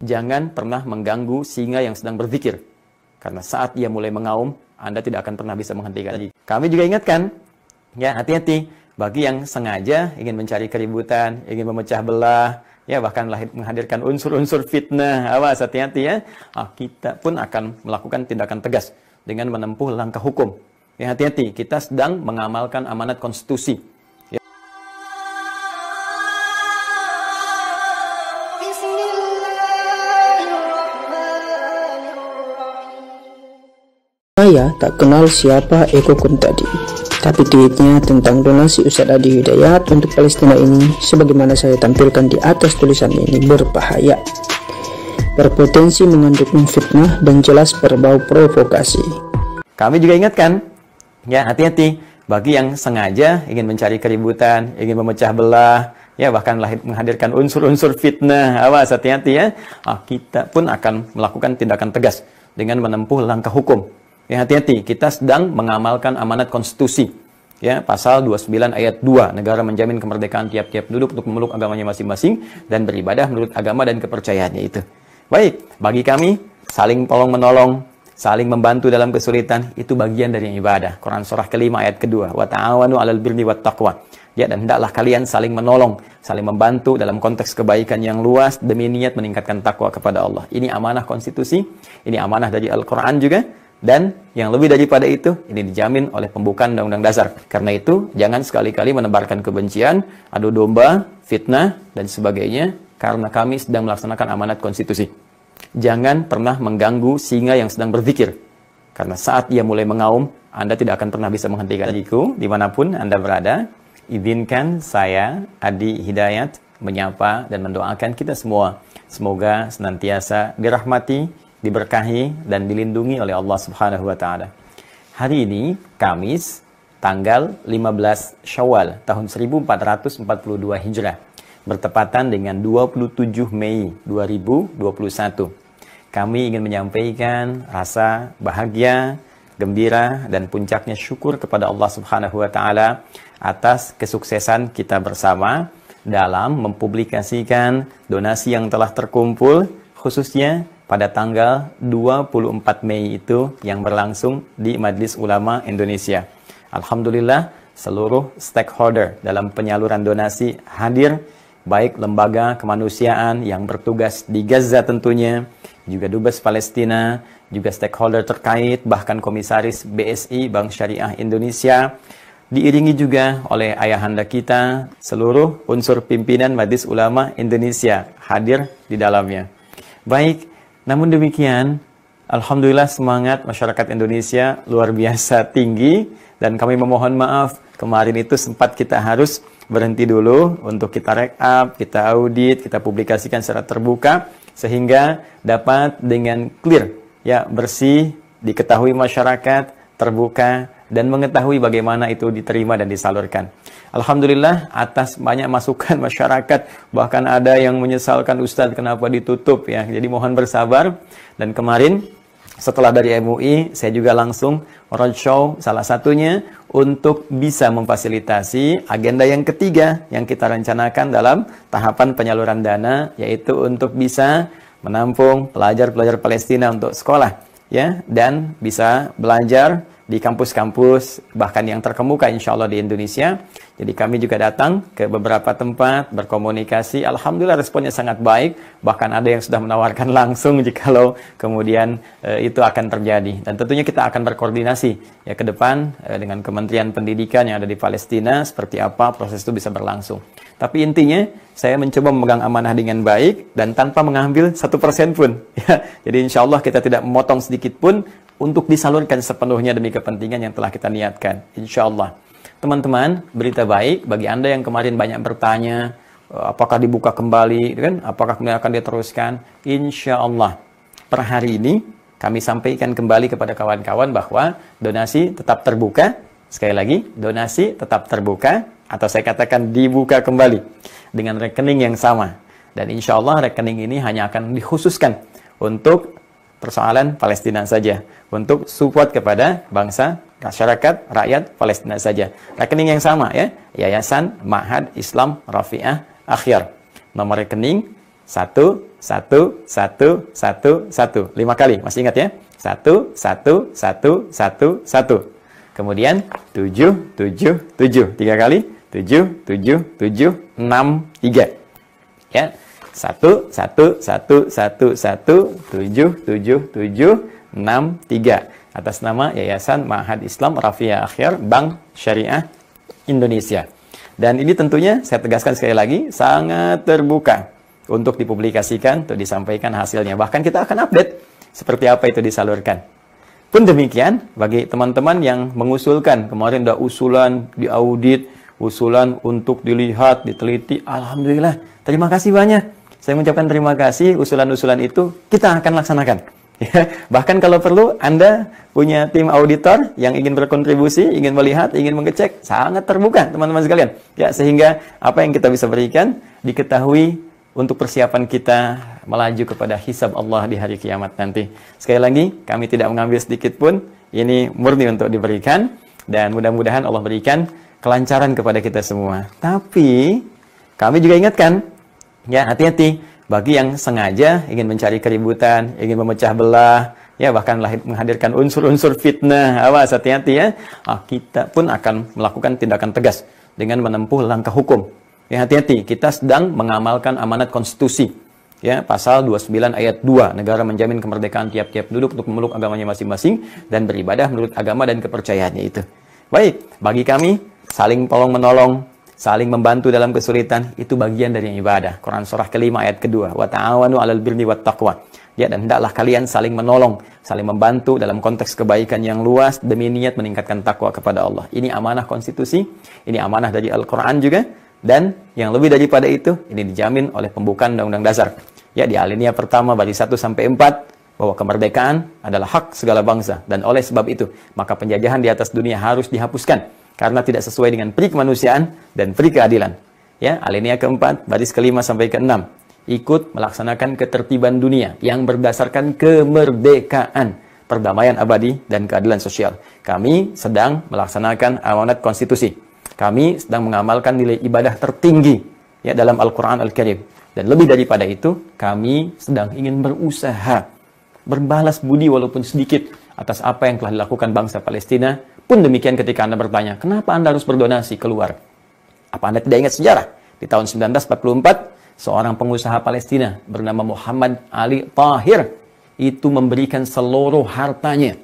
Jangan pernah mengganggu singa yang sedang berzikir. Karena saat ia mulai mengaum, Anda tidak akan pernah bisa menghentikan. Kami juga ingatkan, ya hati-hati bagi yang sengaja ingin mencari keributan, ingin memecah belah, ya bahkan menghadirkan unsur-unsur fitnah. Awas, hati-hati ya. Kita pun akan melakukan tindakan tegas dengan menempuh langkah hukum. Ya hati-hati, kita sedang mengamalkan amanat konstitusi. Saya tak kenal siapa Eko Kun tadi, tapi tweetnya tentang donasi Ustadz Adi Hidayat untuk Palestina ini, sebagaimana saya tampilkan di atas tulisan ini, berbahaya, berpotensi mengandung fitnah dan jelas berbau provokasi. Kami juga ingatkan, ya hati-hati bagi yang sengaja ingin mencari keributan, ingin memecah belah, ya bahkan menghadirkan unsur-unsur fitnah. Awas, hati-hati ya. Kita pun akan melakukan tindakan tegas dengan menempuh langkah hukum. Ya hati-hati, kita sedang mengamalkan amanat konstitusi. Ya, pasal 29 ayat 2, negara menjamin kemerdekaan tiap-tiap penduduk untuk memeluk agamanya masing-masing dan beribadah menurut agama dan kepercayaannya itu. Baik, bagi kami saling tolong-menolong, saling membantu dalam kesulitan itu bagian dari ibadah. Quran surah kelima ayat kedua, wa ta'awanu 'alal birri wat taqwa. Ya, dan hendaklah kalian saling menolong, saling membantu dalam konteks kebaikan yang luas demi niat meningkatkan takwa kepada Allah. Ini amanah konstitusi, ini amanah dari Al-Quran juga. Dan yang lebih daripada itu, ini dijamin oleh pembukaan Undang-Undang Dasar. Karena itu, jangan sekali-kali menebarkan kebencian, adu domba, fitnah, dan sebagainya, karena kami sedang melaksanakan amanat konstitusi. Jangan pernah mengganggu singa yang sedang berzikir. Karena saat ia mulai mengaum, Anda tidak akan pernah bisa menghentikan. Dimanapun Anda berada, izinkan saya, Adi Hidayat, menyapa dan mendoakan kita semua. Semoga senantiasa dirahmati, diberkahi dan dilindungi oleh Allah Subhanahu wa taala. Hari ini Kamis tanggal 15 Syawal tahun 1442 Hijrah bertepatan dengan 27 Mei 2021. Kami ingin menyampaikan rasa bahagia, gembira dan puncaknya syukur kepada Allah Subhanahu wa taala atas kesuksesan kita bersama dalam mempublikasikan donasi yang telah terkumpul, khususnya pada tanggal 24 Mei itu yang berlangsung di Majelis Ulama Indonesia. Alhamdulillah, seluruh stakeholder dalam penyaluran donasi hadir, baik lembaga kemanusiaan yang bertugas di Gaza tentunya, juga Dubes Palestina, juga stakeholder terkait, bahkan komisaris BSI, Bank Syariah Indonesia, diiringi juga oleh ayahanda kita, seluruh unsur pimpinan Majelis Ulama Indonesia hadir di dalamnya. Baik, namun demikian, alhamdulillah semangat masyarakat Indonesia luar biasa tinggi dan kami memohon maaf kemarin itu sempat kita harus berhenti dulu untuk kita rekap, kita audit, kita publikasikan secara terbuka sehingga dapat dengan clear, ya bersih, diketahui masyarakat, terbuka dan mengetahui bagaimana itu diterima dan disalurkan. Alhamdulillah atas banyak masukan masyarakat, bahkan ada yang menyesalkan Ustadz kenapa ditutup ya. Jadi mohon bersabar. Dan kemarin setelah dari MUI saya juga langsung roadshow salah satunya untuk bisa memfasilitasi agenda yang ketiga yang kita rencanakan dalam tahapan penyaluran dana, yaitu untuk bisa menampung pelajar-pelajar Palestina untuk sekolah ya dan bisa belajar di kampus-kampus bahkan yang terkemuka insya Allah di Indonesia. Jadi kami juga datang ke beberapa tempat berkomunikasi. Alhamdulillah responnya sangat baik. Bahkan ada yang sudah menawarkan langsung jikalau kemudian itu akan terjadi. Dan tentunya kita akan berkoordinasi ya ke depan dengan Kementerian Pendidikan yang ada di Palestina seperti apa proses itu bisa berlangsung. Tapi intinya saya mencoba memegang amanah dengan baik dan tanpa mengambil 1% pun. Ya, jadi insya Allah kita tidak memotong sedikit pun untuk disalurkan sepenuhnya demi kepentingan yang telah kita niatkan. Insya Allah. Teman-teman, berita baik bagi Anda yang kemarin banyak bertanya, apakah dibuka kembali, kan? Apakah kemudian akan diteruskan? Insya Allah, per hari ini kami sampaikan kembali kepada kawan-kawan bahwa donasi tetap terbuka. Sekali lagi, donasi tetap terbuka, atau saya katakan dibuka kembali dengan rekening yang sama. Dan insya Allah rekening ini hanya akan dikhususkan untuk persoalan Palestina saja, untuk support kepada bangsa, masyarakat, rakyat Palestina saja. Rekening yang sama ya, Yayasan Ma'had Islam Rafi'ah Akhyar. Nomor rekening 1, 1, 1, 1, 1. 5 kali, masih ingat ya? 1, 1, 1, 1, 1. Kemudian 7, 7, 7. 3 kali. 7, 7, 7, 6, 3. Ya. 1, 1, 1, 1, 1, 7, 7, 7, 6, 3. Atas nama Yayasan Ma'had Islam Rafia Akhyar Bank Syariah Indonesia. Dan ini tentunya saya tegaskan sekali lagi sangat terbuka untuk dipublikasikan, untuk disampaikan hasilnya. Bahkan kita akan update seperti apa itu disalurkan. Pun demikian, bagi teman-teman yang mengusulkan, kemarin ada usulan diaudit, usulan untuk dilihat, diteliti, alhamdulillah, terima kasih banyak. Saya mengucapkan terima kasih, usulan-usulan itu kita akan laksanakan. Ya, bahkan kalau perlu, Anda punya tim auditor yang ingin berkontribusi, ingin melihat, ingin mengecek, sangat terbuka teman-teman sekalian. Ya, sehingga apa yang kita bisa berikan diketahui untuk persiapan kita melaju kepada hisab Allah di hari kiamat nanti. Sekali lagi, kami tidak mengambil sedikit pun, ini murni untuk diberikan, dan mudah-mudahan Allah berikan kelancaran kepada kita semua. Tapi, kami juga ingatkan, ya hati-hati, bagi yang sengaja ingin mencari keributan, ingin memecah belah, ya bahkan menghadirkan unsur-unsur fitnah, awas hati-hati ya. Kita pun akan melakukan tindakan tegas dengan menempuh langkah hukum. Ya hati-hati, kita sedang mengamalkan amanat konstitusi. Ya, pasal 29 ayat 2, negara menjamin kemerdekaan tiap-tiap penduduk untuk memeluk agamanya masing-masing dan beribadah menurut agama dan kepercayaannya itu. Baik, bagi kami saling tolong-menolong, saling membantu dalam kesulitan itu bagian dari ibadah. Quran surah kelima ayat kedua, wa ta'awanu 'alal birri wat taqwa. Ya, dan hendaklah kalian saling menolong, saling membantu dalam konteks kebaikan yang luas demi niat meningkatkan takwa kepada Allah. Ini amanah konstitusi, ini amanah dari Al-Quran juga. Dan yang lebih daripada itu, ini dijamin oleh pembukaan Undang-Undang Dasar. Ya, di alinea pertama bagi 1 sampai 4 bahwa kemerdekaan adalah hak segala bangsa, dan oleh sebab itu maka penjajahan di atas dunia harus dihapuskan karena tidak sesuai dengan peri kemanusiaan dan peri keadilan. Ya, alinea keempat baris kelima sampai keenam ikut melaksanakan ketertiban dunia yang berdasarkan kemerdekaan, perdamaian abadi dan keadilan sosial. Kami sedang melaksanakan amanat konstitusi. Kami sedang mengamalkan nilai ibadah tertinggi ya dalam Al-Quran Al-Karim. Dan lebih daripada itu, kami sedang ingin berusaha berbalas budi walaupun sedikit atas apa yang telah dilakukan bangsa Palestina. Pun demikian ketika Anda bertanya, kenapa Anda harus berdonasi keluar? Apa Anda tidak ingat sejarah? Di tahun 1944, seorang pengusaha Palestina bernama Muhammad Ali Tahir itu memberikan seluruh hartanya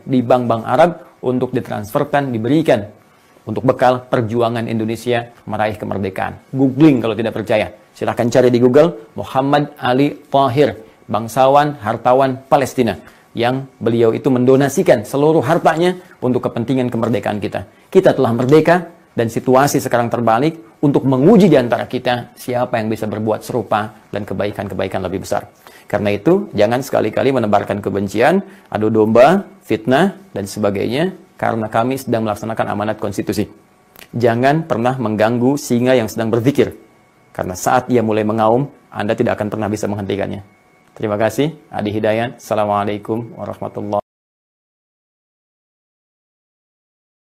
di bank-bank Arab untuk ditransferkan, diberikan untuk bekal perjuangan Indonesia meraih kemerdekaan. Googling kalau tidak percaya. Silahkan cari di Google, Muhammad Ali Tahir, bangsawan, hartawan Palestina. Yang beliau itu mendonasikan seluruh hartanya untuk kepentingan kemerdekaan kita. Kita telah merdeka, dan situasi sekarang terbalik untuk menguji di antara kita siapa yang bisa berbuat serupa dan kebaikan-kebaikan lebih besar. Karena itu, jangan sekali-kali menebarkan kebencian, adu domba, fitnah, dan sebagainya, karena kami sedang melaksanakan amanat konstitusi. Jangan pernah mengganggu singa yang sedang berzikir. Karena saat ia mulai mengaum, Anda tidak akan pernah bisa menghentikannya. Terima kasih. Adi Hidayat. Assalamualaikum warahmatullahi wabarakatuh.